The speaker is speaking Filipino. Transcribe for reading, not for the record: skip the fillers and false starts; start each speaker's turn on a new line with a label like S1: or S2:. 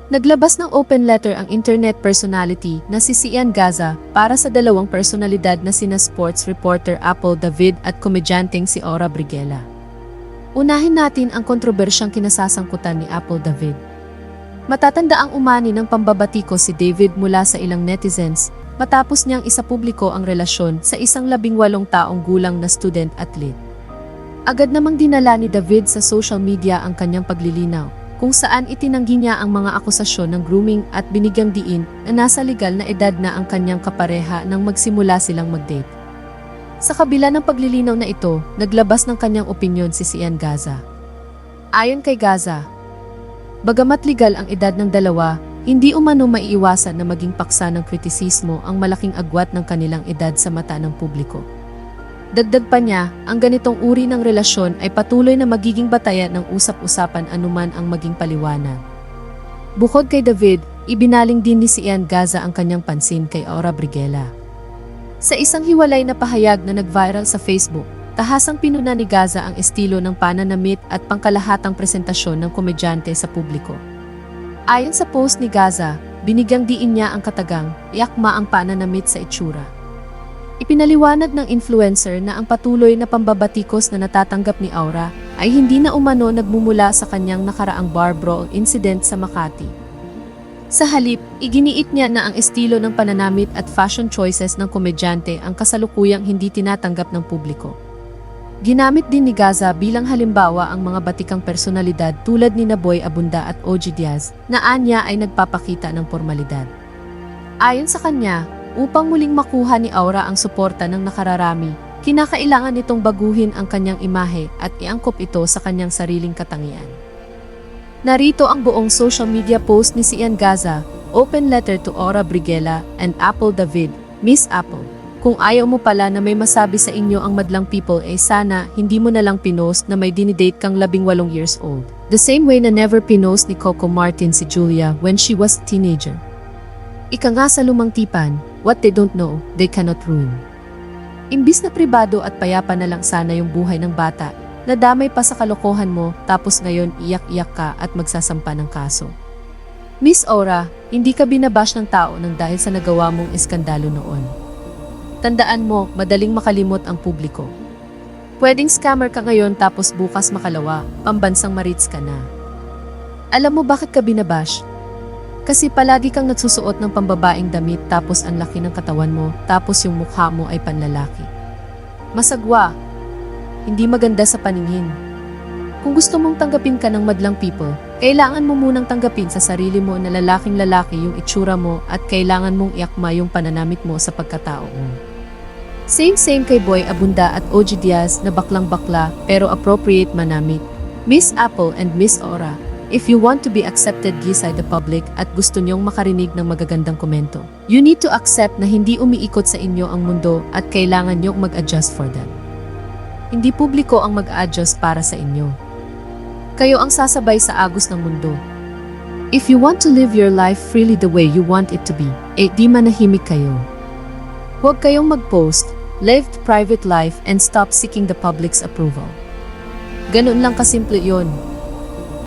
S1: Naglabas ng open letter ang internet personality na si Sian Gaza para sa dalawang personalidad na sina sports reporter Apple David at komedyanteng si Aura Briguela. Unahin natin ang kontrobersyang kinasasangkutan ni Apple David. Matatanda ang umani ng pambabatiko si David mula sa ilang netizens matapos niyang isapubliko ang relasyon sa isang 18 taong gulang na student-athlete. Agad namang dinala ni David sa social media ang kanyang paglilinaw, kung saan itinanggi niya ang mga akusasyon ng grooming at binigyang diin na nasa legal na edad na ang kanyang kapareha nang magsimula silang mag-date. Sa kabila ng paglilinaw na ito, naglabas ng kanyang opinyon si Sian Gaza. Ayon kay Gaza, bagamat legal ang edad ng dalawa, hindi umano maiiwasan na maging paksa ng kritisismo ang malaking agwat ng kanilang edad sa mata ng publiko. Dagdag pa niya, ang ganitong uri ng relasyon ay patuloy na magiging batayan ng usap-usapan anuman ang maging paliwanag. Bukod kay David, ibinaling din ni Sian Gaza ang kanyang pansin kay Aura Briguela. Sa isang hiwalay na pahayag na nag-viral sa Facebook, tahasang pinuna ni Gaza ang estilo ng pananamit at pangkalahatang presentasyon ng komedyante sa publiko. Ayon sa post ni Gaza, binigyang diin niya ang katagang, yakma ang pananamit sa itsura. Ipinaliwanag ng influencer na ang patuloy na pambabatikos na natatanggap ni Aura ay hindi na umano nagmumula sa kanyang nakaraang bar brawl incident sa Makati. Sa halip, iginiit niya na ang estilo ng pananamit at fashion choices ng komedyante ang kasalukuyang hindi tinatanggap ng publiko. Ginamit din ni Gaza bilang halimbawa ang mga batikang personalidad tulad ni Boy Abunda at OG Diaz na anya ay nagpapakita ng formalidad. Ayon sa kanya, upang muling makuha ni Aura ang suporta ng nakararami, kinakailangan nitong baguhin ang kanyang imahe at iangkop ito sa kanyang sariling katangian. Narito ang buong social media post ni Sian Gaza, open letter to Aura Briguela and Apple David. Miss Apple, kung ayaw mo pala na may masabi sa inyo ang madlang people sana hindi mo na lang pinost na may dinidate kang 18 years old. The same way na never pinost ni Coco Martin si Julia when she was teenager. Ika nga sa lumang tipan, what they don't know, they cannot ruin. Imbis na pribado at payapa na lang sana yung buhay ng bata, nadamay pa sa kalokohan mo tapos ngayon iyak-iyak ka at magsasampa ng kaso. Miss Aura, hindi ka binabash ng tao nang dahil sa nagawa mong eskandalo noon. Tandaan mo, madaling makalimot ang publiko. Pwedeng scammer ka ngayon tapos bukas makalawa, pambansang marits ka na. Alam mo bakit ka binabash? Kasi palagi kang nagsusuot ng pambabaeng damit tapos ang laki ng katawan mo, tapos yung mukha mo ay panlalaki. Masagwa. Hindi maganda sa paningin. Kung gusto mong tanggapin ka ng madlang people, kailangan mo munang tanggapin sa sarili mo na lalaking lalaki yung itsura mo at kailangan mong iakma yung pananamit mo sa pagkatao mo. Same kay Boy Abunda at OG Diaz na baklang-bakla pero appropriate manamit. Miss Apple and Miss Aura, if you want to be accepted gisay the public at gusto niyong makarinig ng magagandang komento, you need to accept na hindi umiikot sa inyo ang mundo at kailangan niyong mag-adjust for that. Hindi publiko ang mag-adjust para sa inyo. Kayo ang sasabay sa agos ng mundo. If you want to live your life freely the way you want it to be, di manahimik kayo. Huwag kayong mag-post, live the private life and stop seeking the public's approval. Ganun lang kasimple yon.